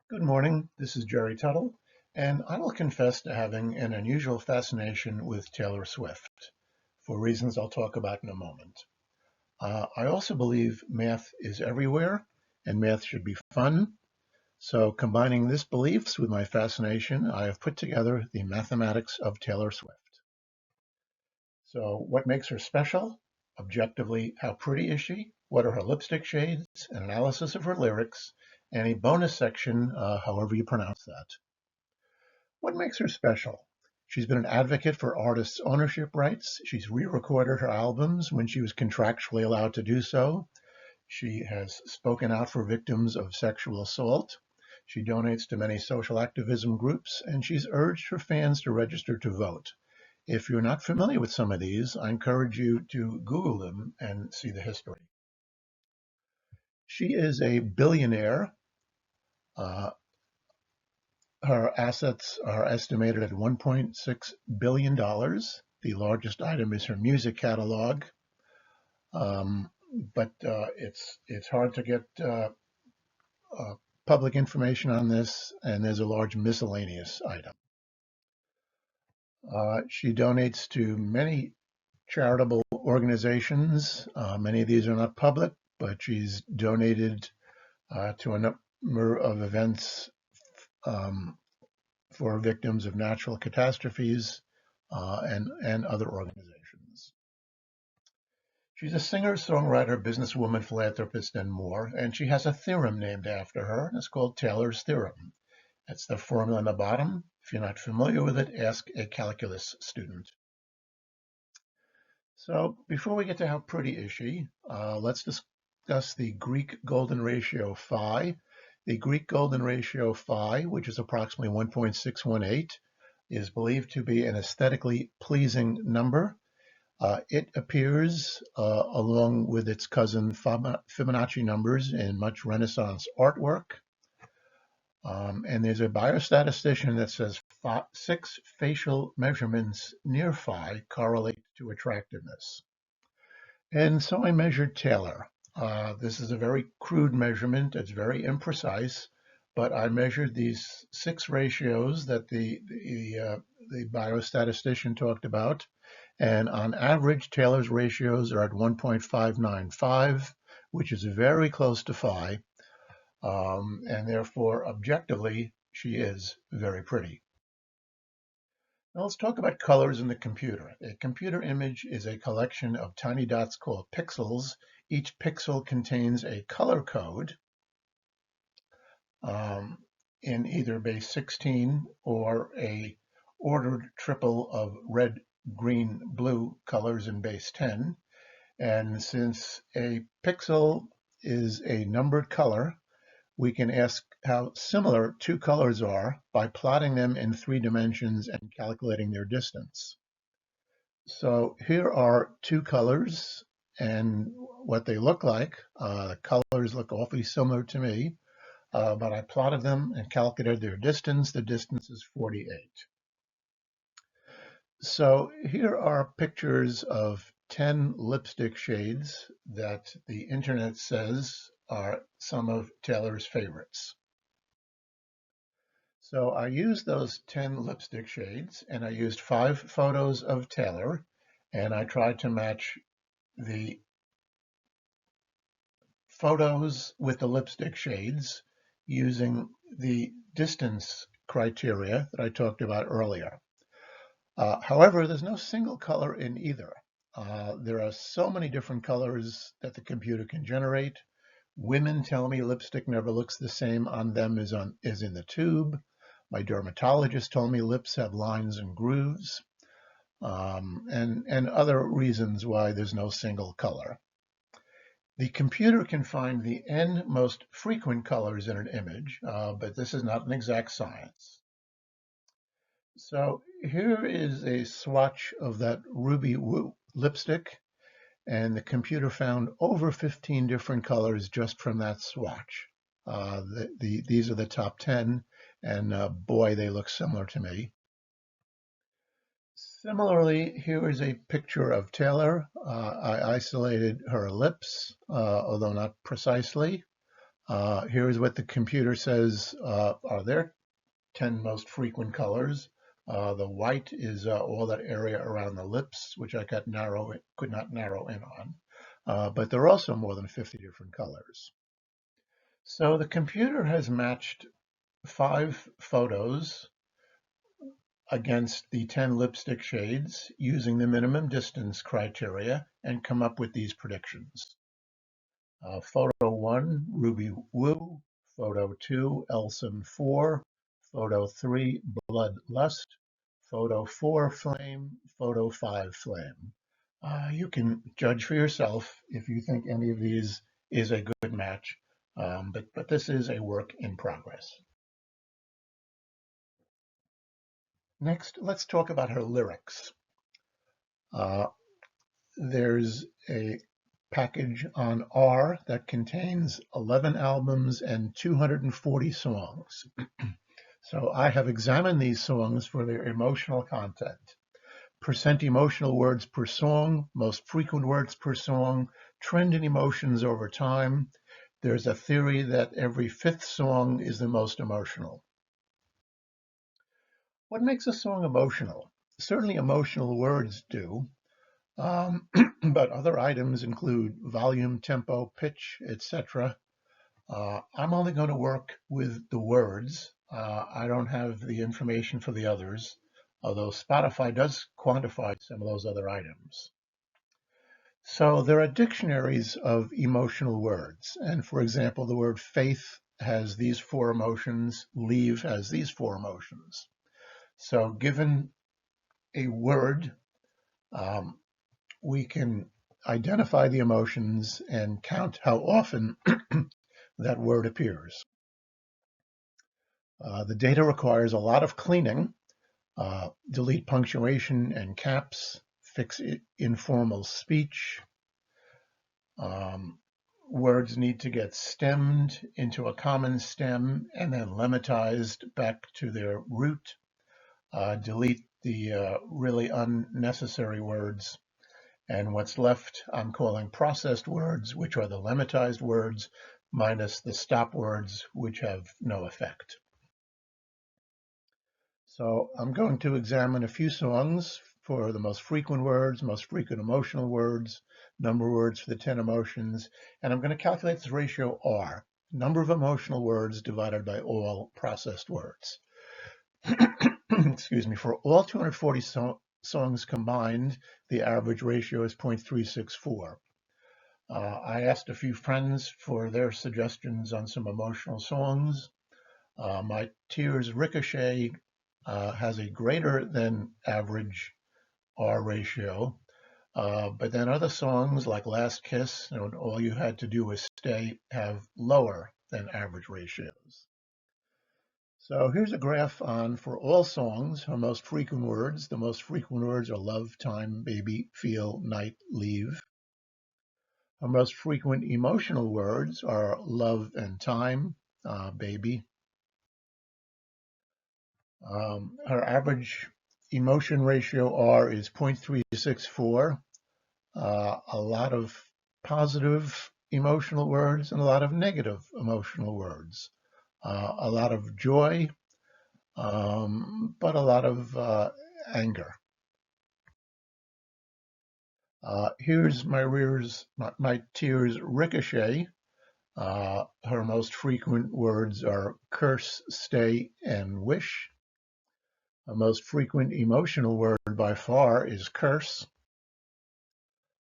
Good morning, this is Jerry Tuttle, and I will confess to having an unusual fascination with Taylor Swift, for reasons I'll talk about in a moment. I also believe math is everywhere, and math should be fun. So combining these beliefs with my fascination, I have put together the mathematics of Taylor Swift. So what makes her special? Objectively, how pretty is she? What are her lipstick shades? An analysis of her lyrics, and a bonus section, however you pronounce that. What makes her special? She's been an advocate for artists' ownership rights. She's re-recorded her albums when she was contractually allowed to do so. She has spoken out for victims of sexual assault. She donates to many social activism groups, and she's urged her fans to register to vote. If you're not familiar with some of these, I encourage you to Google them and see the history. She is a billionaire. Uh, Her assets are estimated at $1.6 billion. The largest item is her music catalog, um, but it's hard to get uh, public information on this, and there's a large miscellaneous item. She donates to many charitable organizations. Many of these are not public, but she's donated to a number of events um, for victims of natural catastrophes and other organizations. She's a singer, songwriter, businesswoman, philanthropist, and more, and she has a theorem named after her. It's called Taylor's theorem. That's the formula on the bottom. If you're not familiar with it, ask a calculus student. So before we get to how pretty is she, let's discuss the Greek golden ratio phi. The Greek golden ratio phi, which is approximately 1.618, is believed to be an aesthetically pleasing number. It appears along with its cousin Fibonacci numbers in much Renaissance artwork. And there's a biostatistician that says 6 facial measurements near phi correlate to attractiveness. And so I measured Taylor. This is a very crude measurement. It's very imprecise, but I measured these 6 ratios that the biostatistician talked about. And on average, Taylor's ratios are at 1.595, which is very close to phi. And therefore, objectively, she is very pretty. Now let's talk about colors in the computer. A computer image is a collection of tiny dots called pixels. Each pixel contains a color code in either base 16 or a ordered triple of red, green, blue colors in base 10. And since a pixel is a numbered color, we can ask how similar two colors are by plotting them in 3 dimensions and calculating their distance. So here are 2 colors and what they look like. The colors look awfully similar to me, but I plotted them and calculated their distance. The distance is 48. So here are pictures of 10 lipstick shades that the internet says are some of Taylor's favorites. So I used those 10 lipstick shades and I used 5 photos of Taylor, and I tried to match the photos with the lipstick shades using the distance criteria that I talked about earlier. However, there's no single color in either. There are so many different colors that the computer can generate. Women tell me lipstick never looks the same on them as in the tube. My dermatologist told me lips have lines and grooves, and other reasons why there's no single color. The computer can find the n most frequent colors in an image, but this is not an exact science. So here is a swatch of that Ruby Woo lipstick, and the computer found over 15 different colors just from that swatch. These are the top 10, and boy, they look similar to me. Similarly, here is a picture of Taylor. I isolated her lips, although not precisely. Here's what the computer says are their 10 most frequent colors. The white is all that area around the lips, which I could not narrow in on. But there are also more than 50 different colors. So the computer has matched 5 photos against the 10 lipstick shades using the minimum distance criteria and come up with these predictions. Photo 1, Ruby Woo. Photo 2, Elson 4. Photo 3, Bloodlust. Photo 4, Flame. Photo 5, Flame. You can judge for yourself if you think any of these is a good match, but this is a work in progress. Next, let's talk about her lyrics. There's a package on R that contains 11 albums and 240 songs. So I have examined these songs for their emotional content. Percent emotional words per song, most frequent words per song, trend in emotions over time. There's a theory that every 5th song is the most emotional. What makes a song emotional? Certainly emotional words do. But other items include volume, tempo, pitch, etc. I'm only going to work with the words. I don't have the information for the others, although Spotify does quantify some of those other items. So there are dictionaries of emotional words. And for example, the word faith has these 4 emotions, leave has these 4 emotions. So given a word, we can identify the emotions and count how often that word appears. The data requires a lot of cleaning, delete punctuation and caps, fix informal speech. Words need to get stemmed into a common stem and then lemmatized back to their root. Delete the really unnecessary words. And what's left I'm calling processed words, which are the lemmatized words minus the stop words, which have no effect. So I'm going to examine a few songs for the most frequent words, most frequent emotional words, number of words for the 10 emotions, and I'm going to calculate this ratio R, number of emotional words divided by all processed words. Excuse me, for all 240 songs combined, the average ratio is 0.364. I asked a few friends for their suggestions on some emotional songs. My Tears Ricochet has a greater than average R ratio, but then other songs like Last Kiss, All You Had to Do Was Stay, have lower than average ratios. So here's a graph on for all songs, her most frequent words. The most frequent words are love, time, baby, feel, night, leave. Her most frequent emotional words are love and time, baby. Her average emotion ratio R is 0.364. A lot of positive emotional words and a lot of negative emotional words. A lot of joy, but a lot of anger. Here's my Tears Ricochet. Her most frequent words are curse, stay, and wish. Her most frequent emotional word by far is curse.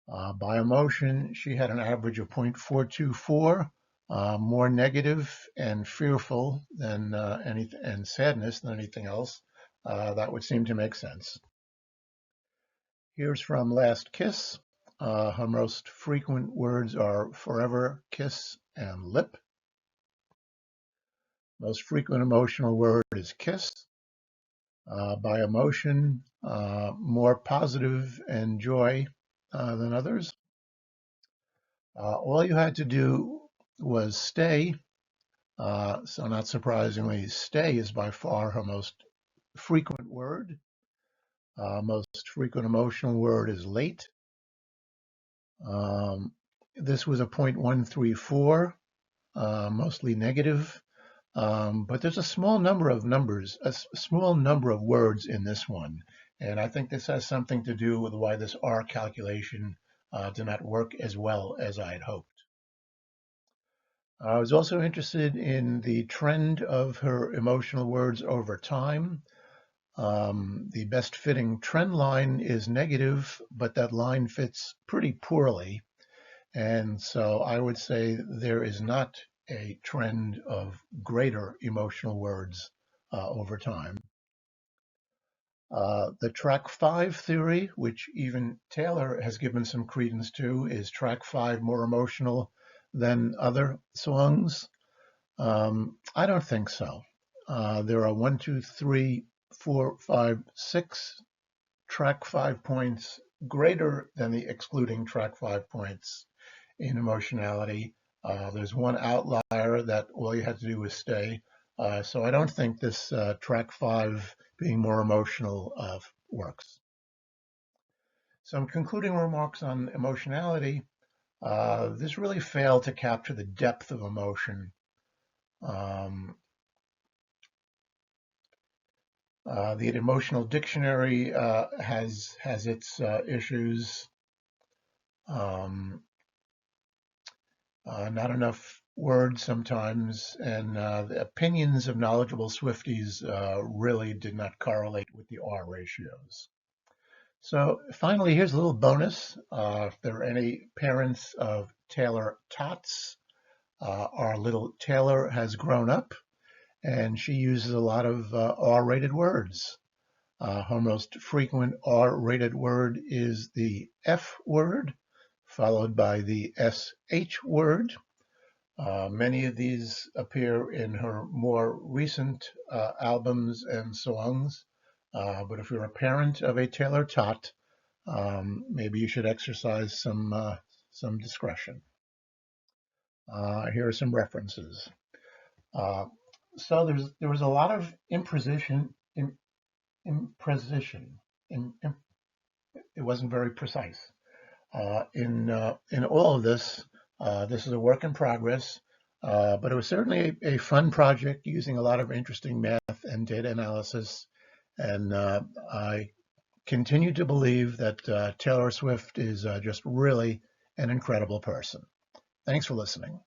By emotion, she had an average of 0.424, more negative and fearful than anything, and sadness than anything else. That would seem to make sense. Here's from Last Kiss. Her most frequent words are forever, kiss, and lip. Most frequent emotional word is kiss. By emotion, more positive and joy than others. All you had to do was stay. So not surprisingly, stay is by far her most frequent word. Most frequent emotional word is late. This was a 0.134. mostly negative. But there's a small number of small number of words in this one. And I think this has something to do with why this R calculation did not work as well as I had hoped. I was also interested in the trend of her emotional words over time. The best fitting trend line is negative, but that line fits pretty poorly. And so I would say there is not a trend of greater emotional words over time. The track 5 theory, which even Taylor has given some credence to, is track 5 more emotional than other songs? I don't think so. There are 1, 2, 3, 4, 5, 6 track 5 points greater than the excluding track 5 points in emotionality. There's one outlier that all you had to do was stay. So I don't think this track 5 being more emotional works. Some concluding remarks on emotionality. This really failed to capture the depth of emotion. The emotional dictionary has its issues. Not enough words sometimes, and the opinions of knowledgeable Swifties really did not correlate with the R ratios. So finally, here's a little bonus. If there are any parents of Taylor Tots, our little Taylor has grown up, and she uses a lot of R-rated words. Her most frequent R-rated word is the F word, followed by the SH word. Many of these appear in her more recent albums and songs. But if you're a parent of a Taylor Tot, maybe you should exercise some discretion. Here are some references. So there was a lot of imprecision. It wasn't very precise. In all of this, this is a work in progress, but it was certainly a fun project using a lot of interesting math and data analysis. And I continue to believe that Taylor Swift is just really an incredible person. Thanks for listening.